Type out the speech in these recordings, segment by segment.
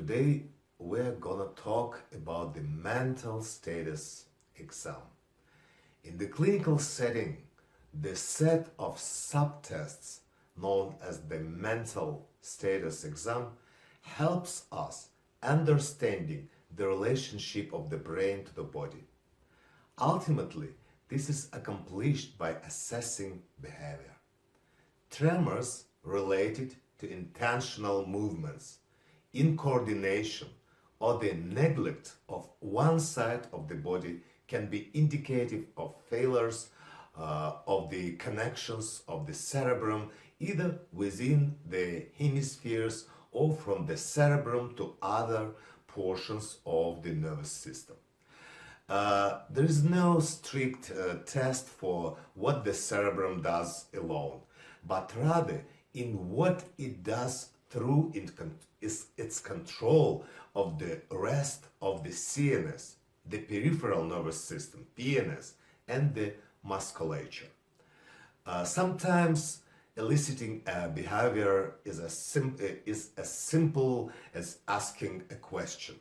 Today we're gonna talk about the mental status exam. In the clinical setting, the set of subtests known as the mental status exam helps us understanding the relationship of the brain to the body. Ultimately, this is accomplished by assessing behavior. Tremors related to intentional movements, incoordination, or the neglect of one side of the body can be indicative of failures of the connections of the cerebrum either within the hemispheres or from the cerebrum to other portions of the nervous system. There is no strict test for what the cerebrum does alone, but rather in what it does through its control of the rest of the CNS, the peripheral nervous system, PNS, and the musculature. Sometimes eliciting a behavior is as simple as asking a question.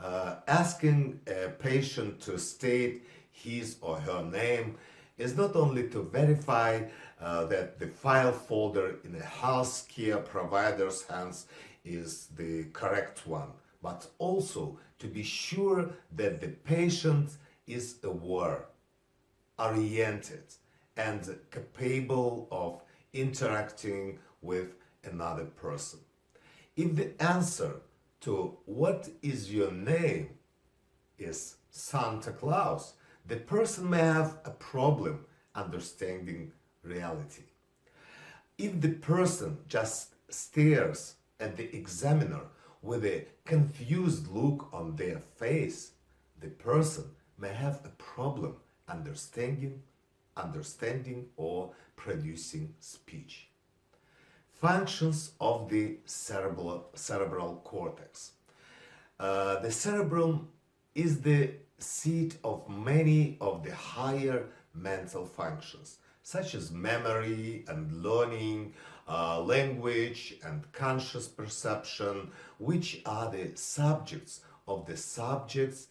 Asking a patient to state his or her name is not only to verify that the file folder in a healthcare provider's hands is the correct one, but also to be sure that the patient is aware, oriented, and capable of interacting with another person. If the answer to "what is your name" is Santa Claus, the person may have a problem understanding reality. If the person just stares at the examiner with a confused look on their face, the person may have a problem understanding or producing speech. Functions of the cerebral cortex. The cerebrum is the seat of many of the higher mental functions, such as memory and learning, language and conscious perception, which are the subjects of the subtests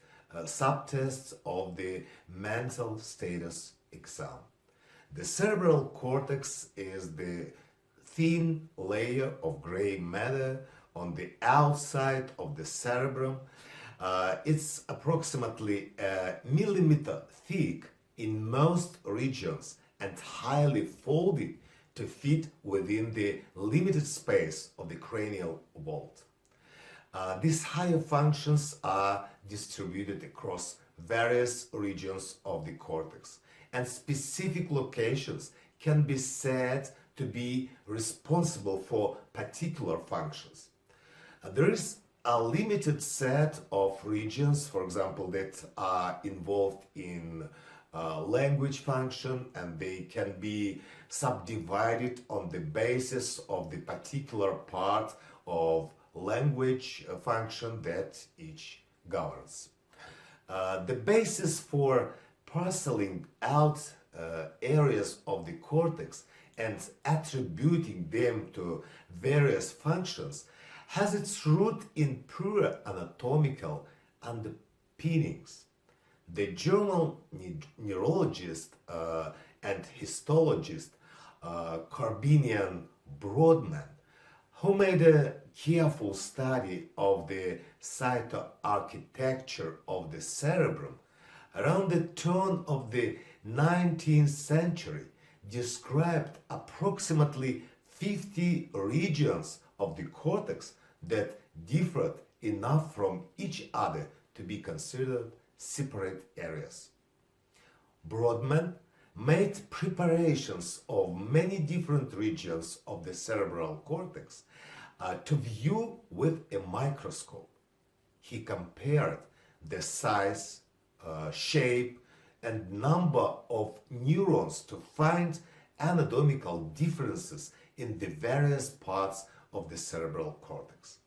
of the mental status exam. The cerebral cortex is the thin layer of gray matter on the outside of the cerebrum. It's approximately a millimeter thick in most regions and highly folded to fit within the limited space of the cranial vault. These higher functions are distributed across various regions of the cortex, and specific locations can be said to be responsible for particular functions. There is a limited set of regions, for example, that are involved in language function, and they can be subdivided on the basis of the particular part of language function that each governs. The basis for parceling out areas of the cortex and attributing them to various functions has its root in pure anatomical underpinnings. The German neurologist and histologist Corbinian Brodmann, who made a careful study of the cytoarchitecture of the cerebrum around the turn of the 19th century, described approximately 50 regions of the cortex that differed enough from each other to be considered separate areas. Brodmann made preparations of many different regions of the cerebral cortex to view with a microscope. He compared the size, shape, and number of neurons to find anatomical differences in the various parts of the cerebral cortex.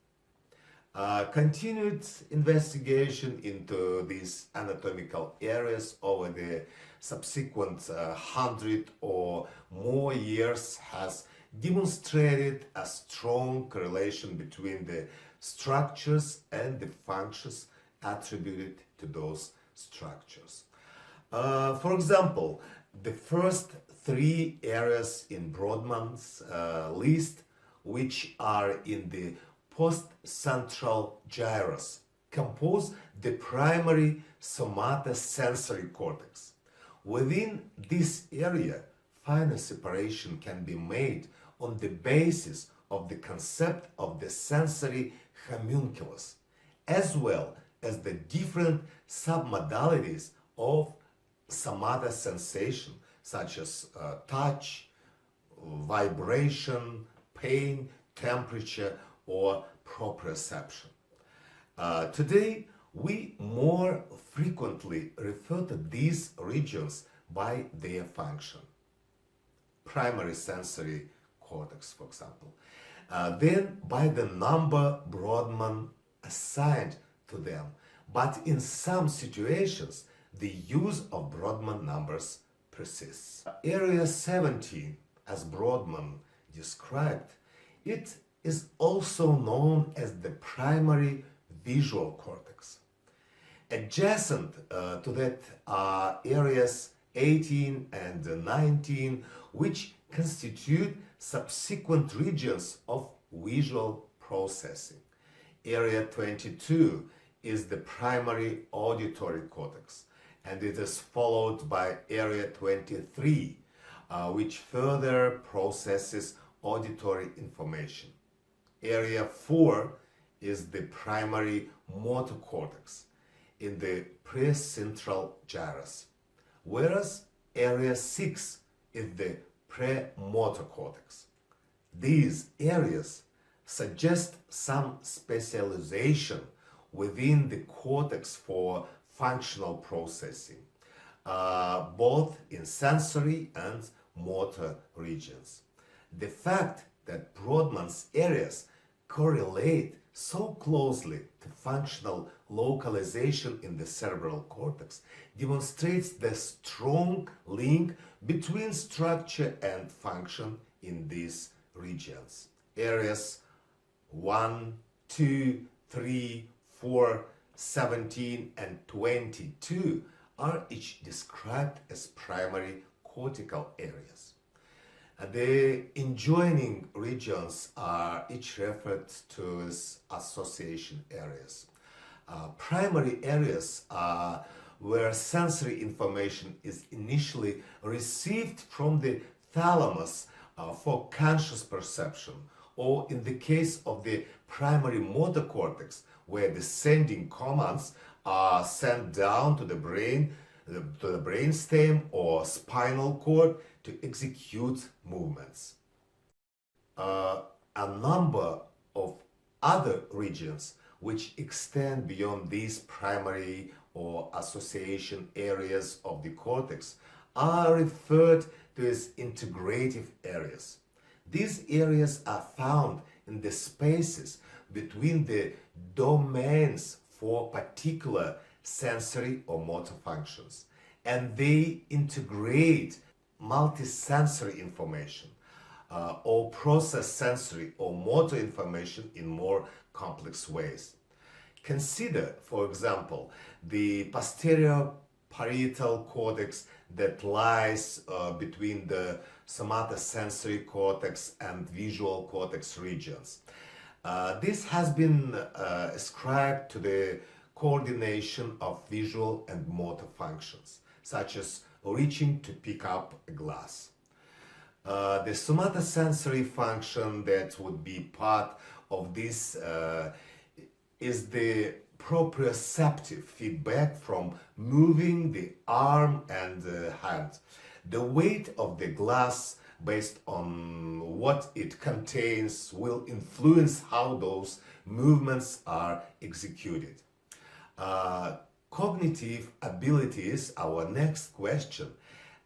Continued investigation into these anatomical areas over the subsequent 100 or more years has demonstrated a strong correlation between the structures and the functions attributed to those structures. For example, the first three areas in Brodmann's list, which are in the post-central gyrus, compose the primary somatosensory cortex. Within this area, finer separation can be made on the basis of the concept of the sensory homunculus, as well as the different submodalities of somatosensation, such as touch, vibration, pain, temperature, or proprioception. Today, we more frequently refer to these regions by their function. Primary sensory cortex, for example. Then by the number Brodmann assigned to them. But in some situations, the use of Brodmann numbers persists. Area 17, as Brodmann described, it is also known as the primary visual cortex. Adjacent to that are areas 18 and 19, which constitute subsequent regions of visual processing. Area 22 is the primary auditory cortex, and it is followed by Area 23, which further processes auditory information. Area 4 is the primary motor cortex in the precentral gyrus, whereas Area 6 is the premotor cortex. These areas suggest some specialization within the cortex for functional processing, both in sensory and motor regions. The fact that Brodmann's areas correlate so closely to functional localization in the cerebral cortex demonstrates the strong link between structure and function in these regions. Areas 1, 2, 3, 4, 17, and 22 are each described as primary cortical areas. The adjoining regions are each referred to as association areas. Primary areas are where sensory information is initially received from the thalamus for conscious perception, or in the case of the primary motor cortex, where the sending commands are sent down to the brain, to the brainstem or spinal cord to execute movements. A number of other regions which extend beyond these primary or association areas of the cortex are referred to as integrative areas. These areas are found in the spaces between the domains for particular sensory or motor functions, and they integrate multisensory information or process sensory or motor information in more complex ways. Consider, for example, the posterior parietal cortex that lies between the somatosensory cortex and visual cortex regions. This has been ascribed to the coordination of visual and motor functions, such as reaching to pick up a glass. The somatosensory function that would be part of this is the proprioceptive feedback from moving the arm and the hand. The weight of the glass, based on what it contains, will influence how those movements are executed. Cognitive abilities, our next question.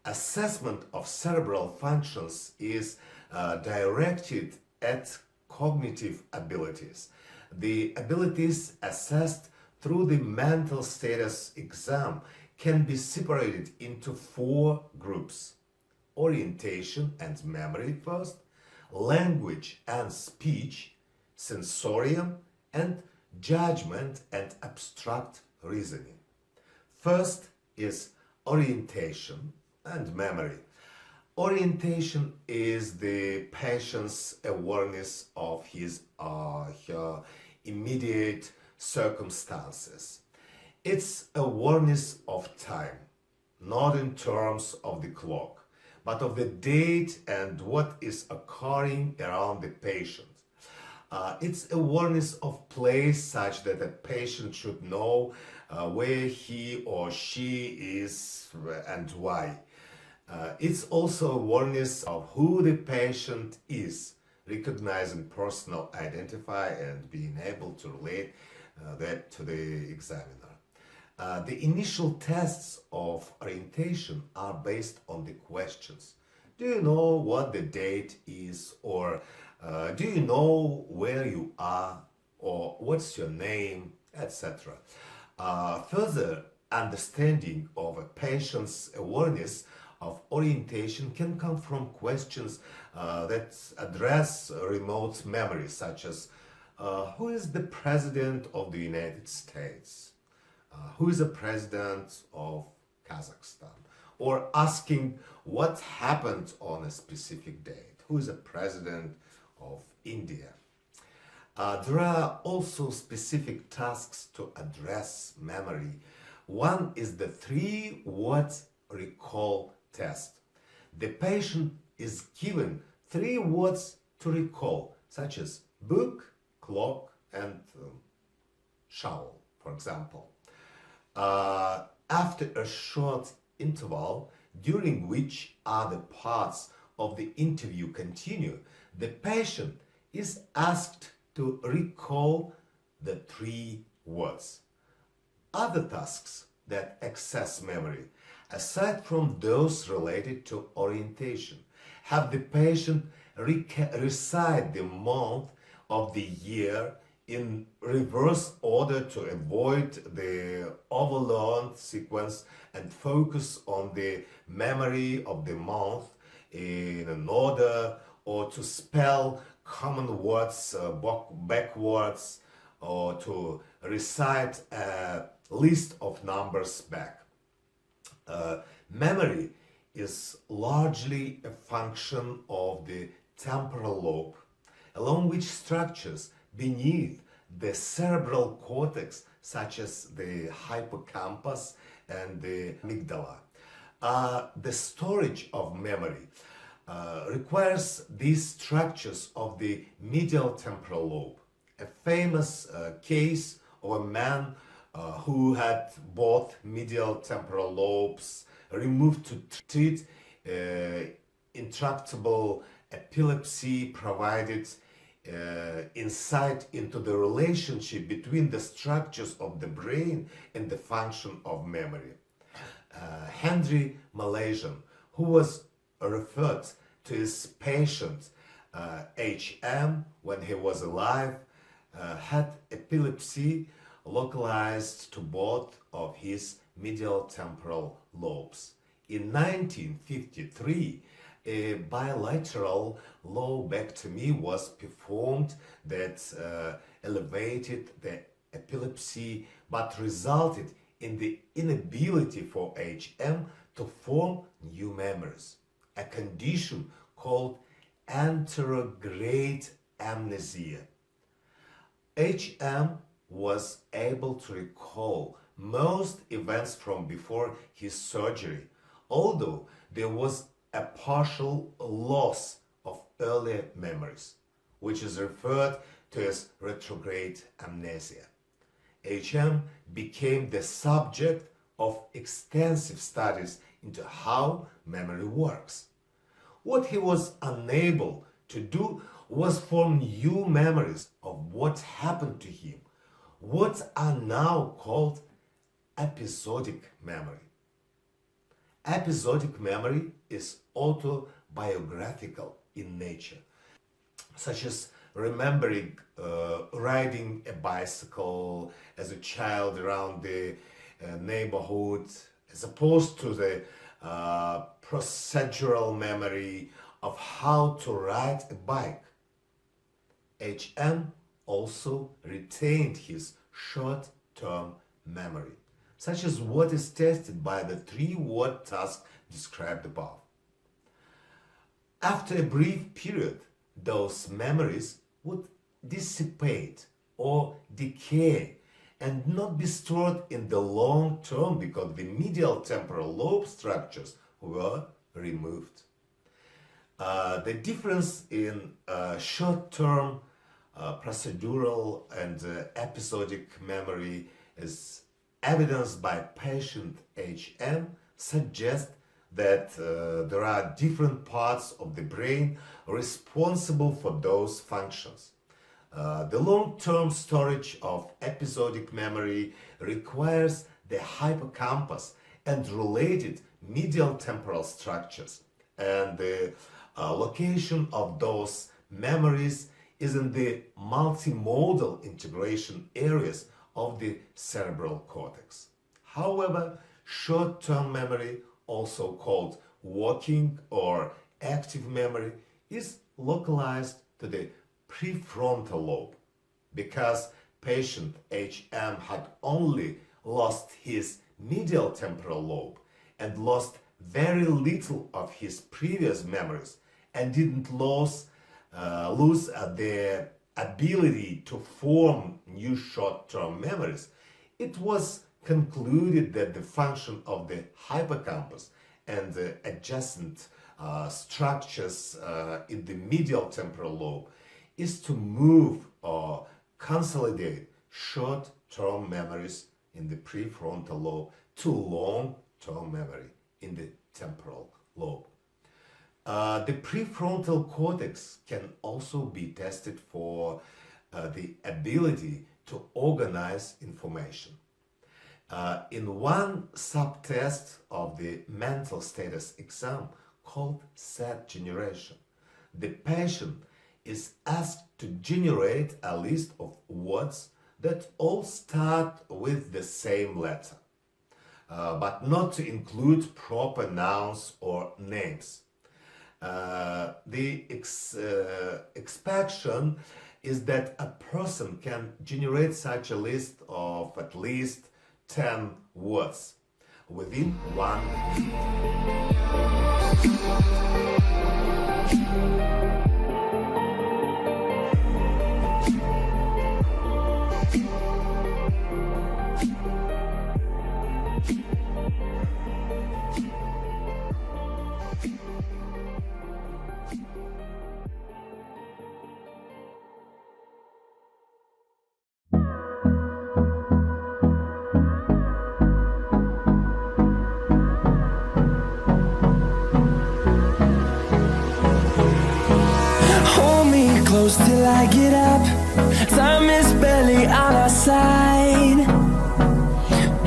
Assessment of cerebral functions is directed at cognitive abilities. The abilities assessed through the mental status exam can be separated into 4 groups: orientation and memory first, language and speech, sensorium, and judgment and abstract reasoning. First is orientation and memory. Orientation is the patient's awareness of his or her immediate circumstances. It's awareness of time, not in terms of the clock, but of the date and what is occurring around the patient. It's awareness of place such that a patient should know where he or she is and why. It's also awareness of who the patient is, recognizing personal identify and being able to relate that to the examiner. The initial tests of orientation are based on the questions. Do you know what the date is? Or do you know where you are? Or what's your name? Etc. Further understanding of a patient's awareness of orientation can come from questions that address remote memories, such as who is the President of the United States? Who is the President of Kazakhstan? Or asking what happened on a specific date? Who is the President of India? There are also specific tasks to address memory. One is the 3-word recall test. The patient is given 3 words to recall, such as book, clock, and shovel, for example. After a short interval, during which other parts of the interview continue, the patient is asked to recall the 3 words. Other tasks that access memory, aside from those related to orientation, have the patient recite the month of the year in reverse order to avoid the overload sequence and focus on the memory of the month in an order, or to spell common words backwards, or to recite a list of numbers back. Memory is largely a function of the temporal lobe, along which structures beneath the cerebral cortex, such as the hippocampus and the amygdala. The storage of memory requires these structures of the medial temporal lobe. A famous case of a man who had both medial temporal lobes removed to treat intractable epilepsy provided insight into the relationship between the structures of the brain and the function of memory. Henry Malaysian, who was referred to his patient HM when he was alive, had epilepsy localized to both of his medial temporal lobes. In 1953, a bilateral lobectomy was performed that elevated the epilepsy but resulted in the inability for HM to form new memories, a condition called anterograde amnesia. HM was able to recall most events from before his surgery, although there was a partial loss of earlier memories, which is referred to as retrograde amnesia. HM became the subject of extensive studies into how memory works. What he was unable to do was form new memories of what happened to him, what are now called episodic memory. Episodic memory is autobiographical in nature, such as remembering riding a bicycle as a child around the neighborhood, as opposed to the procedural memory of how to ride a bike. HM also retained his short-term memory, such as what is tested by the three-word task described above. After a brief period, those memories would dissipate or decay and not be stored in the long term because the medial temporal lobe structures were removed. The difference in short-term procedural and episodic memory is evidenced by patient HM suggests that there are different parts of the brain responsible for those functions. The long-term storage of episodic memory requires the hippocampus and related medial temporal structures, and the location of those memories is in the multimodal integration areas of the cerebral cortex. However, short-term memory, also called working or active memory, is localized to the prefrontal lobe. Because patient HM had only lost his medial temporal lobe and lost very little of his previous memories and didn't lose the ability to form new short-term memories, it was concluded that the function of the hippocampus and the adjacent structures in the medial temporal lobe is to move or consolidate short-term memories in the prefrontal lobe to long-term memory in the temporal lobe. The prefrontal cortex can also be tested for the ability to organize information. In one subtest of the mental status exam called set generation, the patient is asked to generate a list of words that all start with the same letter, but not to include proper nouns or names. The expectation is that a person can generate such a list of at least 10 words within 1 minute. Close till I get up. Time is barely on our side.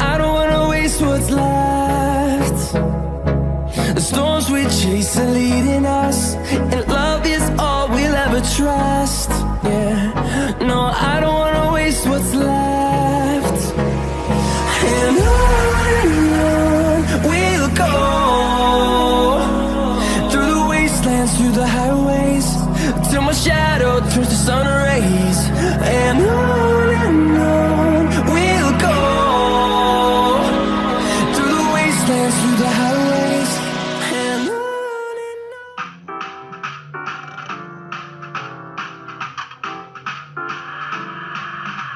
I don't wanna waste what's left. The storms we chase are leading us, and love is all we'll ever trust. Yeah, no, I don't wanna waste what's left. And on we'll go, through the wastelands, through the highways, till my shadow turns to sun rays. And on we'll go, through the wastelands, through the highways, and on.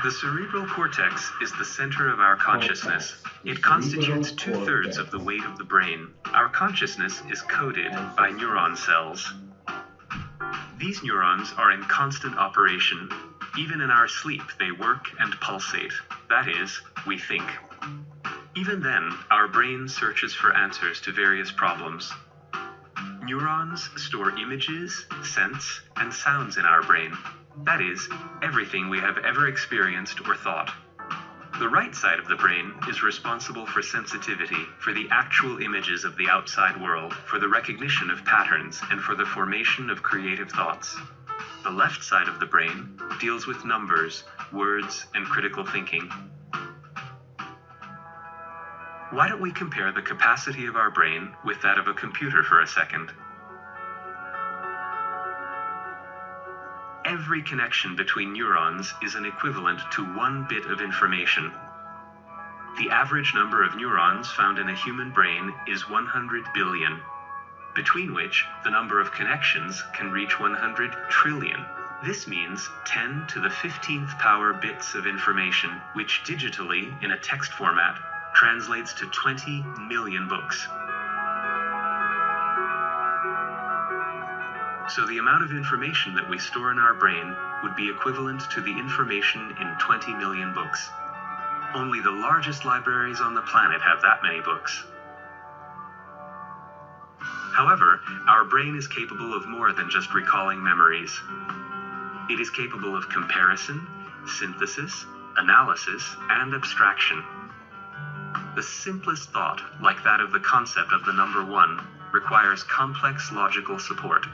The cerebral cortex is the center of our consciousness. It constitutes 2/3 of the weight of the brain. Our consciousness is coded by neuron cells. These neurons are in constant operation. Even in our sleep, they work and pulsate. That is, we think. Even then, our brain searches for answers to various problems. Neurons store images, scents, and sounds in our brain. That is, everything we have ever experienced or thought. The right side of the brain is responsible for sensitivity, for the actual images of the outside world, for the recognition of patterns, and for the formation of creative thoughts. The left side of the brain deals with numbers, words, and critical thinking. Why don't we compare the capacity of our brain with that of a computer for a second? Every connection between neurons is an equivalent to 1 bit of information. The average number of neurons found in a human brain is 100 billion, between which the number of connections can reach 100 trillion. This means 10 to the 15th power bits of information, which digitally, in a text format, translates to 20 million books. So the amount of information that we store in our brain would be equivalent to the information in 20 million books. Only the largest libraries on the planet have that many books. However, our brain is capable of more than just recalling memories. It is capable of comparison, synthesis, analysis, and abstraction. The simplest thought, like that of the concept of the number 1, requires complex logical support.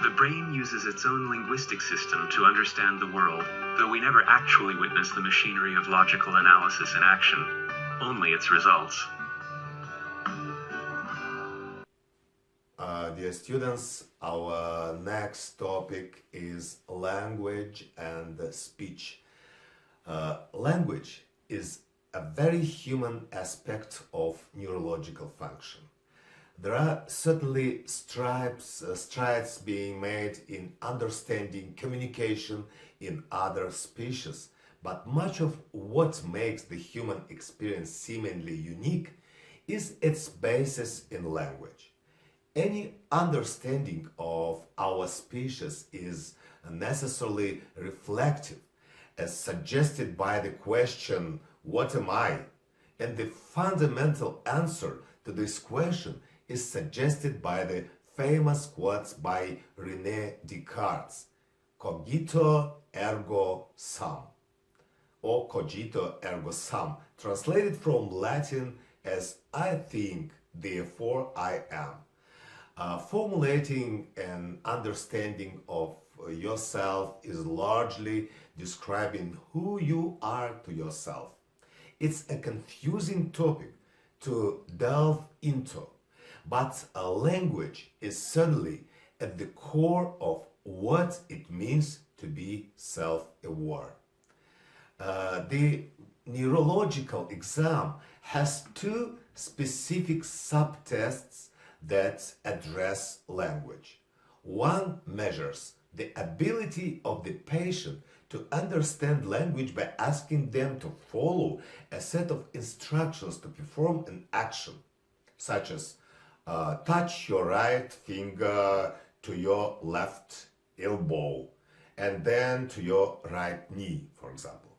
The brain uses its own linguistic system to understand the world, though we never actually witness the machinery of logical analysis in action, only its results. Dear students, our next topic is language and speech. Language is a very human aspect of neurological function. There are certainly strides being made in understanding communication in other species, but much of what makes the human experience seemingly unique is its basis in language. Any understanding of our species is necessarily reflective, as suggested by the question, "What am I?" And the fundamental answer to this question is suggested by the famous quotes by René Descartes, "Cogito ergo sum," or "Cogito ergo sum," translated from Latin as "I think, therefore I am." Formulating an understanding of yourself is largely describing who you are to yourself. It's a confusing topic to delve into, but a language is certainly at the core of what it means to be self-aware. The neurological exam has 2 specific subtests that address language. One measures the ability of the patient to understand language by asking them to follow a set of instructions to perform an action, such as touch your right finger to your left elbow and then to your right knee, for example.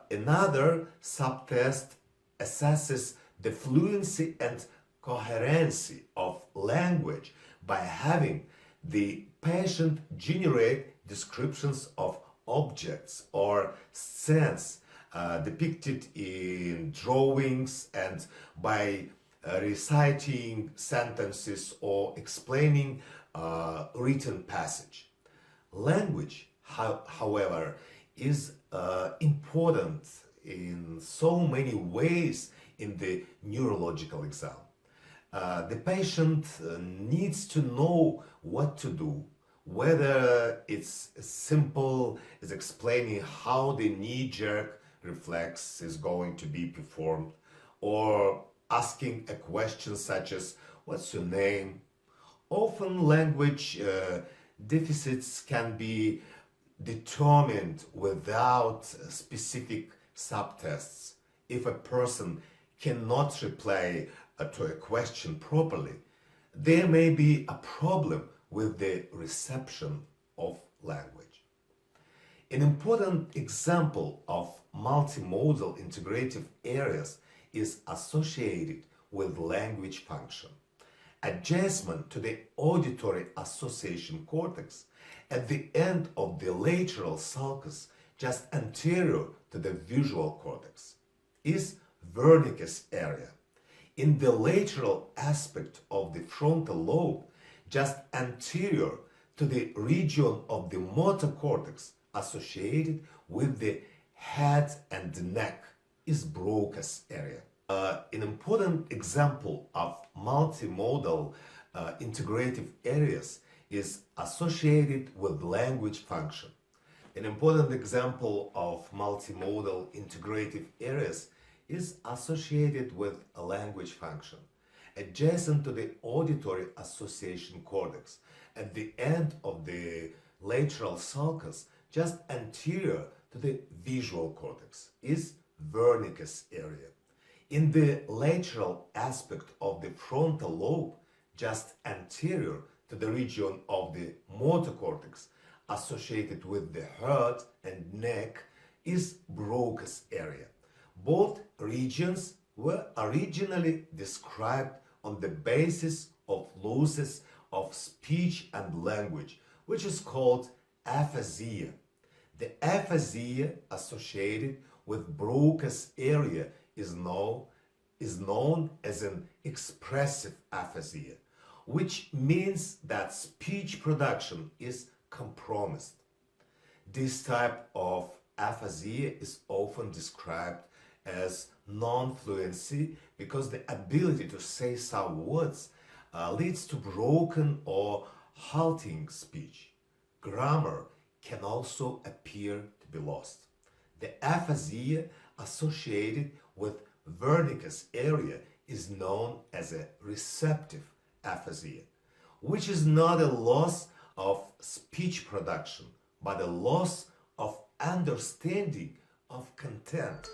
Another subtest assesses the fluency and coherency of language by having the patient generate descriptions of objects or scenes depicted in drawings, and by reciting sentences or explaining written passage. Language, however, is important in so many ways in the neurological exam. The patient needs to know what to do, whether it's as simple as explaining how the knee-jerk reflex is going to be performed, or asking a question such as, "What's your name?" Often language deficits can be determined without specific subtests. If a person cannot reply to a question properly, there may be a problem with the reception of language. An important example of multimodal integrative areas is associated with language function. Adjustment to the auditory association cortex at the end of the lateral sulcus, just anterior to the visual cortex, is Wernicke's area. In the lateral aspect of the frontal lobe, just anterior to the region of the motor cortex associated with the head and the neck, is Broca's area. An important example of multimodal integrative areas is associated with language function. An important example of multimodal integrative areas is associated with a language function. Adjacent to the auditory association cortex, at the end of the lateral sulcus, just anterior to the visual cortex, is Wernicke's area. In the lateral aspect of the frontal lobe, just anterior to the region of the motor cortex associated with the head and neck, is Broca's area. Both regions were originally described on the basis of losses of speech and language, which is called aphasia. The aphasia associated with Broca's area is known as an expressive aphasia, which means that speech production is compromised. This type of aphasia is often described as non-fluency because the ability to say some words leads to broken or halting speech. Grammar can also appear to be lost. The aphasia associated with Wernicke's area is known as a receptive aphasia, which is not a loss of speech production, but a loss of understanding of content.